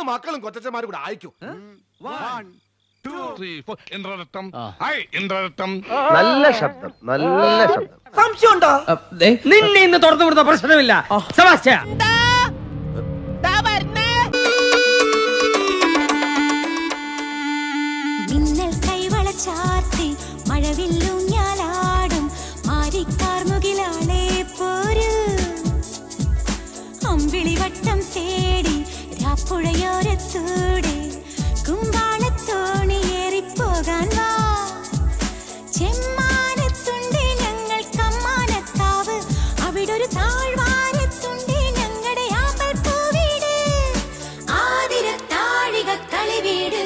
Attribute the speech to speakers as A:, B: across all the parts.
A: മക്കളും കൊച്ചന്മാരും കൂടെ അയക്കും.
B: നല്ല ശബ്ദം, നല്ല ശബ്ദം.
C: സംശയമുണ്ടോ? നിന്നെ ഇന്ന് തുറന്നു വിടുന്ന പ്രശ്നമില്ല.
D: മിന്നൽ കൈവള ചാർത്തി മഴവില്ലൂഞ്ഞാലാടും മാരിക്കാർമുകിലാളെ പോരൂ. അമ്പിളിവട്ടം തേടി രാപ്പുഴയോരത്തൂടെ കുമ്പാളത്തോണിയേറിപ്പോകാൻ വാ. ചെമ്മാനത്തുണ്ട് ഞങ്ങൾ കമ്മാനത്താവ്, അവിടൊരു താഴ്വാരത്തുണ്ട് ഞങ്ങളുടെ ആമ്പൽപ്പൂവീട്. ആതിരത്താഴിക കളിവീട്.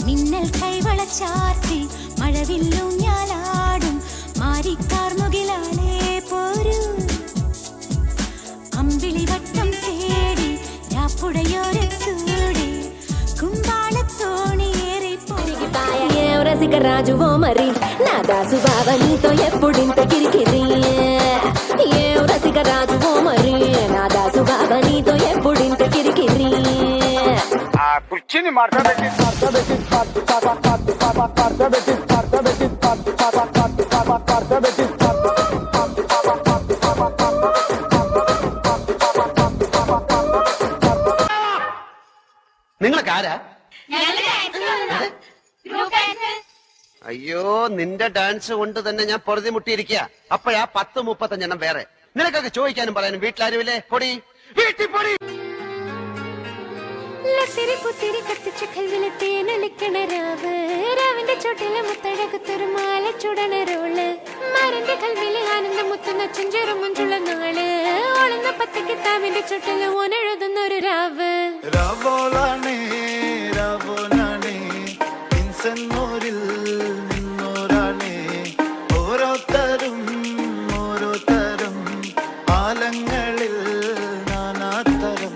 D: മിന്നൽ കൈവള ചാർത്തി മഴവില്ലൂഞ്ഞാലാടും മാരിക്കാർമുകിലാളെ പോരൂ. അമ്പിളിവട്ടം തേടി രാപ്പുഴയോരത്തൂടെ రాజువో మరి నా దాసు బాబా నీతో ఎప్పుడింత కిరికిరి. ఏ రసిక రాజువో మరి నా దాసు బాబా నీతో ఎప్పుడింత కిరికిరి.
E: కుర్చీని మాట్లాడబెట్టి
B: നിങ്ങളൊക്കെ ആരാ? അയ്യോ, നിന്റെ ഡാൻസ് കൊണ്ട് തന്നെ ഞാൻ പൊറുതി മുട്ടിയിരിക്കുക. അപ്പോഴാ 10-35 വേറെ. നിനക്കൊക്കെ ചോദിക്കാനും പറയാനും വീട്ടിലാരുമില്ലേ? പൊടി വീട്ടിൽ പൊടി.
D: രാവിന്റെ ചോട്ടിലെ മുത്തഴകത്തൊരു മാല ചുടനരോള് മരന്റെ കൽവിലെ ആനന്ദ മുത്തുന്ന ചെഞ്ചെറു മുഞ്ചുള്ള നാള് ഓളുന്ന പത്തക്ക് താവിന്റെ ചോട്ടില് ഓനെഴുതുന്നൊരു രാവ്.
F: രാവോളാണേ രാവോളാണേ ഇൻസന്നൂരിൽ നിന്നോരാണേ. ഓരോരുത്തരും ഓരോരുത്തരും ആലങ്ങളിൽ നാനാതരം.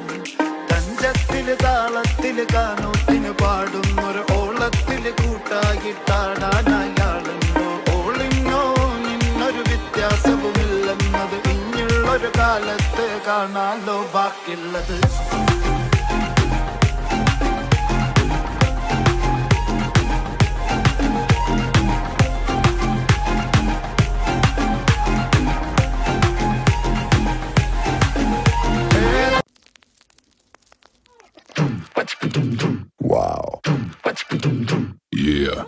F: തഞ്ചത്തില് താളത്തില് കാനൂത്തിന് പാടുന്നൊരു ഓളത്തില് കൂട്ടാകിട്ടാടാനയാളുണ്ടോ? ഓളിങ്ങോ നിന്നൊരു വ്യത്യാസവുമില്ലെന്നത് ഇനിയുള്ളൊരു കാലത്ത് കാണാലോ ബാക്കിയുള്ളത്.
G: Wow. Yeah.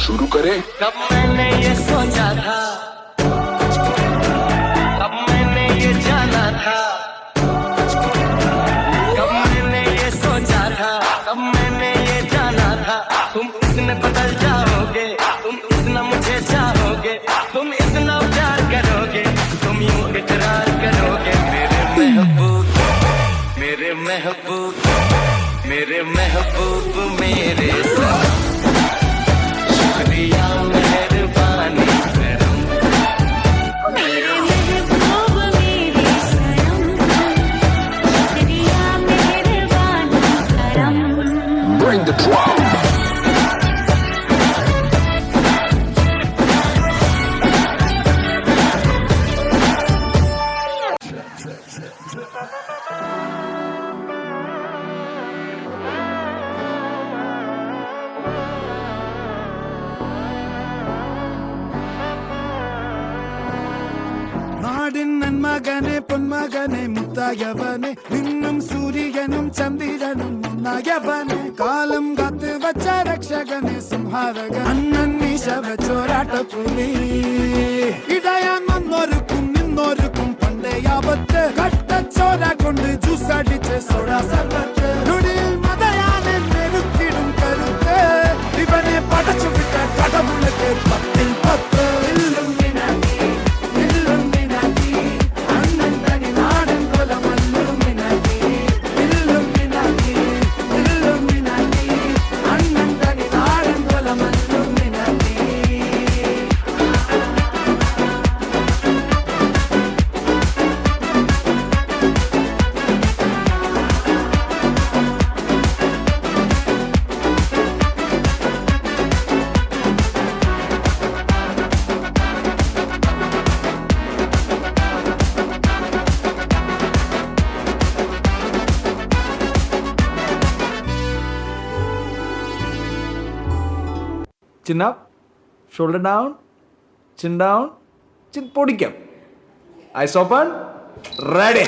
G: शुरू करें।
C: कब मैंने ये सोचा था, कब मैंने ये जाना था, कब मैंने ये सोचा था, कब मैंने ये जाना था। तुम इतने बदल जाओगे, तुम इतना मुझे चाहोगे, तुम इतना प्यार करोगे, तुम यूं इकरार करोगे। मेरे महबूब मेरे महबूब मेरे महबूब मेरे साथ मेहरबानी करम।
D: मेरे महबूब मेरे सनम, शुक्रिया मेहरबानी करम।
G: Bring the drum.
F: നന്മകനെ പൊന്മകനെ മുത്തായവനെ നിന്നും സൂര്യനും ചന്ദ്രനും ഒന്നായവനെ കാലം കാത്ത് വച്ച രക്ഷകനെ സംഹാരകൻ അണ്ണൻ ചോരാട്ടപ്പുലി ഇടയാൻ വന്നോർക്കും നിന്നോർക്കും പണ്ടേ ആപത്ത് കട്ടച്ചോര കൊണ്ട് ജ്യൂസ് അടിച്ച് സോഡ സർബത്ത് നുടിയിൽ മതയാനെ നെരുക്കിടും കരുത്ത് ഇവനെ പടച്ചു വിട്ട കടമുള്ളക്ക് 10-10 ഇല്ലുമിനാക്കി ഇല്ലുമിനാക്കി അണ്ണൻ തനി നാടൻ കൊല മല്ലും
A: chin up, shoulder down, chin down, chin പൊടിക്കാം. Eyes open, ready.